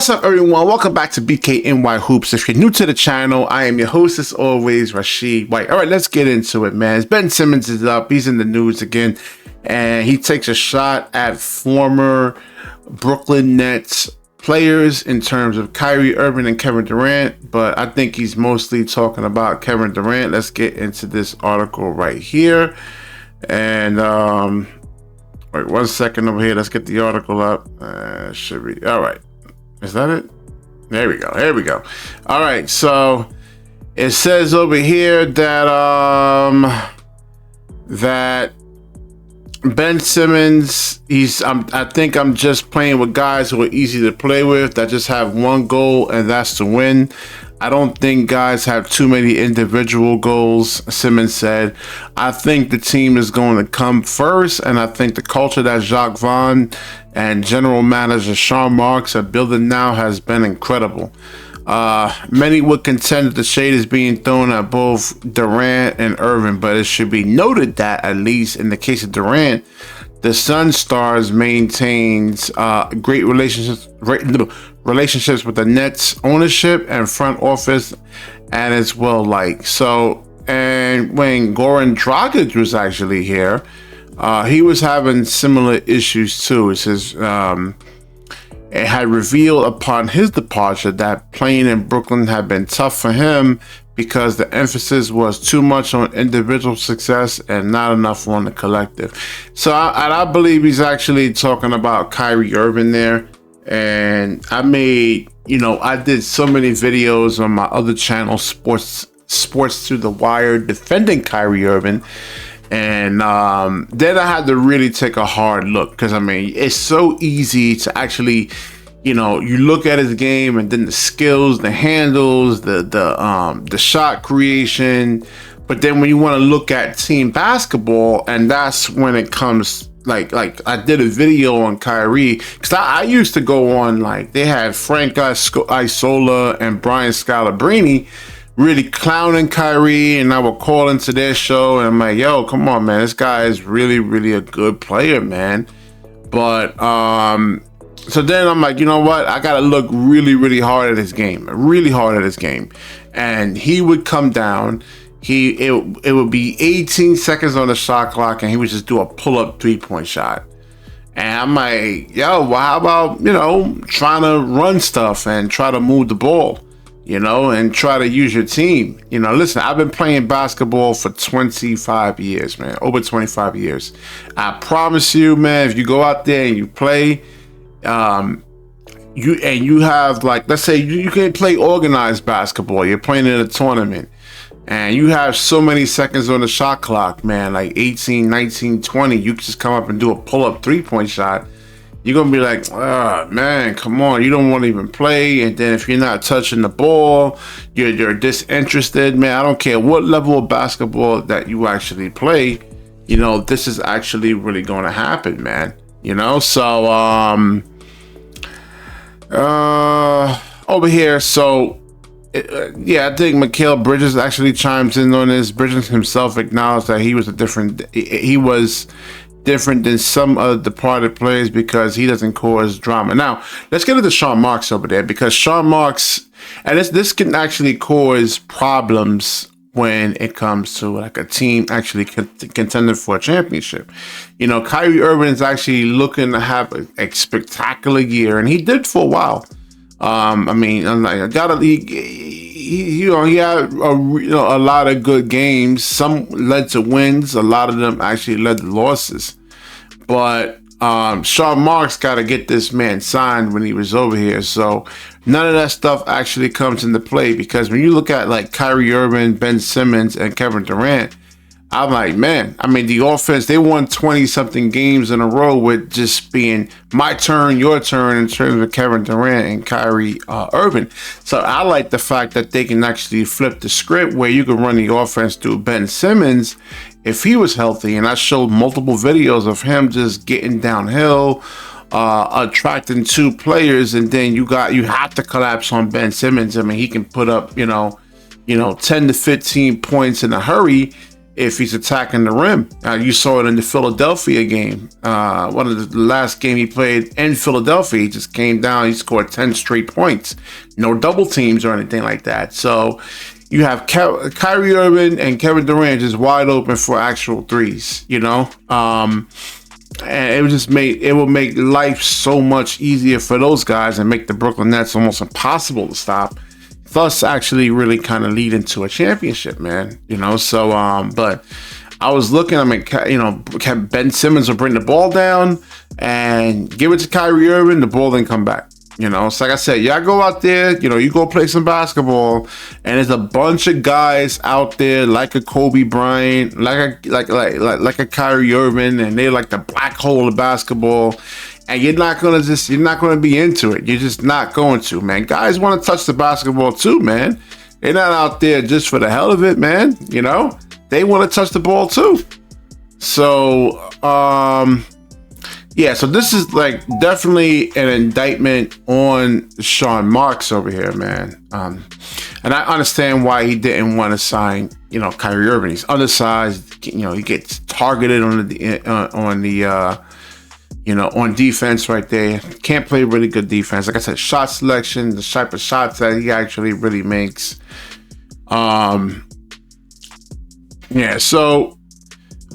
What's up, everyone? Welcome back to BKNY Hoops. If you're new to the channel, I am your host as always, Rasheed White. All right, let's get into it, man. Ben Simmons is up. He's in the news again, and he takes a shot at former Brooklyn Nets players in terms of Kyrie Irving and Kevin Durant, but I think he's mostly talking about Kevin Durant. Let's get into this article right here. And wait 1 second over here. Let's get the article up. Should be all right. Is that it? There we go. Here we go. All right. So it says over here that that Ben Simmons, I think I'm just playing with guys who are easy to play with, that just have one goal, and that's to win. I don't think guys have too many individual goals, Simmons said. I think the team is going to come first, and I think the culture that Jacques Vaughn and general manager Sean Marks are building now has been incredible. Many would contend that the shade is being thrown at both Durant and Irving, but it should be noted that, at least in the case of Durant, the Sun Stars maintains great relationships with the Nets ownership and front office, and as well liked. So, and when Goran Dragic was actually here, he was having similar issues too. It says it had revealed upon his departure that playing in Brooklyn had been tough for him because the emphasis was too much on individual success and not enough on the collective. So I believe he's actually talking about Kyrie Irving there. And I did so many videos on my other channel, Sports Through the Wire, defending Kyrie Irving. And then I had to really take a hard look, because it's so easy to actually, you look at his game and then the skills, the handles, the shot creation. But then when you want to look at team basketball, and that's when it comes, like I did a video on Kyrie, because I used to go on, like, they had Frank Isola and Brian Scalabrine really clowning Kyrie, and I would call into their show and I'm like, yo, come on, man, this guy is really, really a good player, man. But so then I'm like, you know what, I gotta look really, really hard at his game, and he would come down, it would be 18 seconds on the shot clock, and he would just do a pull-up 3-point shot. And I'm like, yo, well, how about, trying to run stuff and try to move the ball, and try to use your team. Listen, I've been playing basketball for 25 years, man, over 25 years. I promise you, man, if you go out there and you play, you have, like, let's say you can play organized basketball, you're playing in a tournament, and you have so many seconds on the shot clock, man, like 18, 19, 20, you can just come up and do a pull-up 3-point shot. You're going to be like, man, come on, you don't want to even play. And then if you're not touching the ball, you're disinterested, man. I don't care what level of basketball that you actually play, this is actually really going to happen, man. So over here, so I think Mikal Bridges actually chimes in on this. Bridges himself acknowledged that he was different than some of the departed players because he doesn't cause drama. Now, let's get into Sean Marks over there, because Sean Marks, and this can actually cause problems when it comes to, like, a team actually contending for a championship. Kyrie Irving is actually looking to have a spectacular year, and he did for a while. He had a lot of good games. Some led to wins. A lot of them actually led to losses. But Sean Marks got to get this man signed when he was over here. So none of that stuff actually comes into play, because when you look at, like, Kyrie Irving, Ben Simmons, and Kevin Durant, I'm like, man, the offense, they won 20-something games in a row with just being my turn, your turn, in terms of Kevin Durant and Kyrie Irving. So I like the fact that they can actually flip the script, where you can run the offense through Ben Simmons if he was healthy. And I showed multiple videos of him just getting downhill, attracting two players, and then you have to collapse on Ben Simmons. He can put up, 10 to 15 points in a hurry if he's attacking the rim. You saw it in the Philadelphia game. One of the last game he played in Philadelphia, he just came down, he scored 10 straight points. No double teams or anything like that. So you have Kyrie Irving and Kevin Durant just wide open for actual threes, you know? And it will make life so much easier for those guys and make the Brooklyn Nets almost impossible to stop. Thus, actually, really kind of lead into a championship, man. You know, so but I was looking. I mean, you know, Ben Simmons will bring the ball down and give it to Kyrie Irving. The ball didn't come back. You know, so like I said, y'all go out there. You know, you go play some basketball, and there's a bunch of guys out there like a Kobe Bryant, like a Kyrie Irving, and they're like the black hole of basketball. And you're not gonna be into it. You're just not going to, man. Guys want to touch the basketball too, man. They're not out there just for the hell of it, man. You know, they want to touch the ball too. So, yeah. So this is like definitely an indictment on Sean Marks over here, man. And I understand why he didn't want to sign, you know, Kyrie Irving. He's undersized. You know, he gets targeted on defense right there. Can't play really good defense. Like I said, shot selection, the type of shots that he actually really makes. Yeah, so,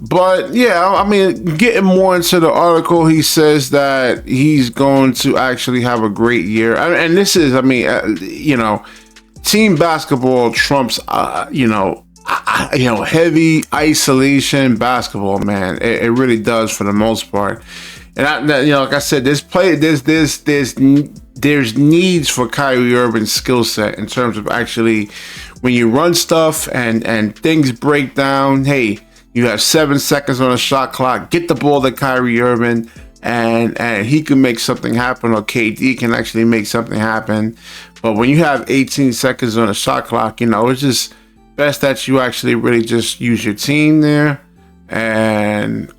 but yeah, I mean, getting more into the article, he says that he's going to actually have a great year. And this is, I mean, you know, team basketball trumps, heavy isolation basketball, man. It really does for the most part. And like I said, there's needs for Kyrie Irving's skill set in terms of actually when you run stuff and things break down. Hey, you have 7 seconds on a shot clock. Get the ball to Kyrie Irving, and he can make something happen, or KD can actually make something happen. But when you have 18 seconds on a shot clock, you know, it's just best that you actually really just use your team there and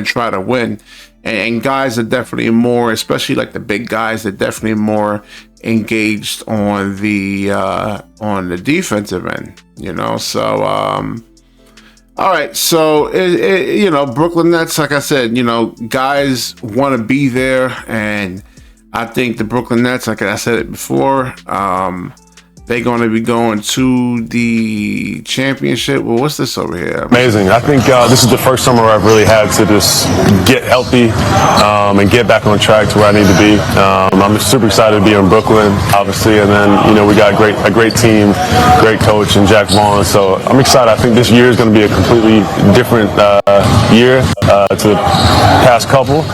try to win. And guys are definitely more, especially like the big guys, are definitely more engaged on the defensive end, you know. So all right, so you know, Brooklyn Nets, like I said, you know, guys want to be there, and I think the Brooklyn Nets, like I said it before, they're going to be going to the championship. Well, what's this over here? Amazing. I think this is the first summer where I've really had to just get healthy and get back on track to where I need to be. I'm super excited to be in Brooklyn, obviously, and then, you know, we got a great team, great coach, and Jack Vaughn. So I'm excited. I think this year is going to be a completely different year to the past couple.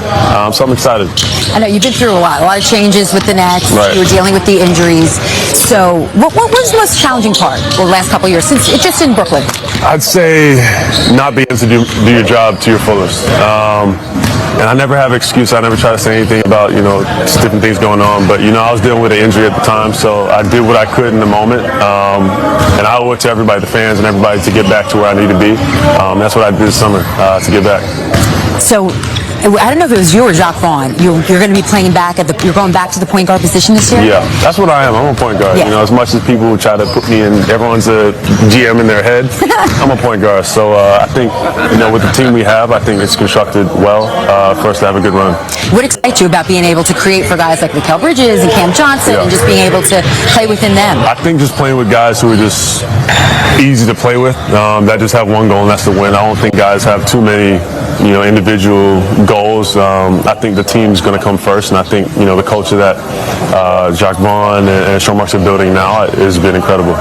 So I'm excited. I know you've been through a lot of changes with the Nets. Right. You were dealing with the injuries. So what was the most challenging part the last couple of years since it's just in Brooklyn? I'd say not being able to do your job to your fullest. And I never have an excuse. I never try to say anything about, you know, just different things going on. But, you know, I was dealing with an injury at the time, so I did what I could in the moment. And I owe it to everybody, the fans and everybody, to get back to where I need to be. That's what I did this summer, to get back. So I don't know if it was you or Jacques Vaughn. You're going to be playing back you're going back to the point guard position this year? Yeah, that's what I am. I'm a point guard. Yeah. You know, as much as people try to put me in, everyone's a GM in their head, I'm a point guard. So I think, you know, with the team we have, I think it's constructed well for us to have a good run. What excites you about being able to create for guys like Mikal Bridges and Cam Johnson, and just being able to play within them? I think just playing with guys who are just easy to play with, that just have one goal, and that's to win. I don't think guys have too many, you know, individual goals. I think the team's going to come first, and I think, you know, the culture that Jacques Vaughn and Sean Marks are building now has been incredible.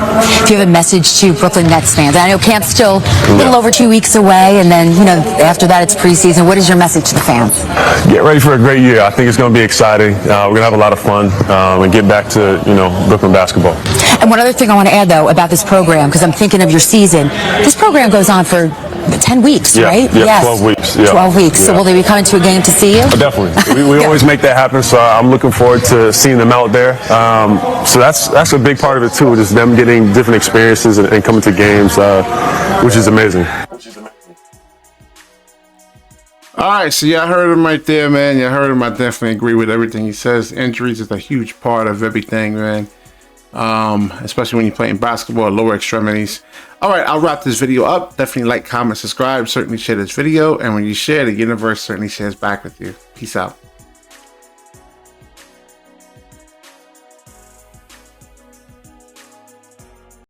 If you have a message to Brooklyn Nets fans, I know camp's still a little over 2 weeks away, and then, you know, after that it's preseason. What is your message to the fans? Get ready for a great year. I think it's going to be exciting. We're going to have a lot of fun and get back to, you know, Brooklyn basketball. And one other thing I want to add, though, about this program, because I'm thinking of your season. This program goes on for 10 weeks, right? Yeah, yes. 12 weeks. Yeah. 12 weeks. Yeah. So will they be coming to a game to see you? Oh, definitely. We always make that happen, so I'm looking forward to seeing them out there. So that's a big part of it, too, just them getting different experiences and coming to games, which is amazing. All right, so y'all heard him right there, man. Y'all heard him. I definitely agree with everything he says. Injuries is a huge part of everything, man. especially when you're playing basketball or lower extremities. All right, I'll wrap this video up. Definitely like, comment, subscribe, certainly share this video. And when you share, the universe certainly shares back with you. Peace out.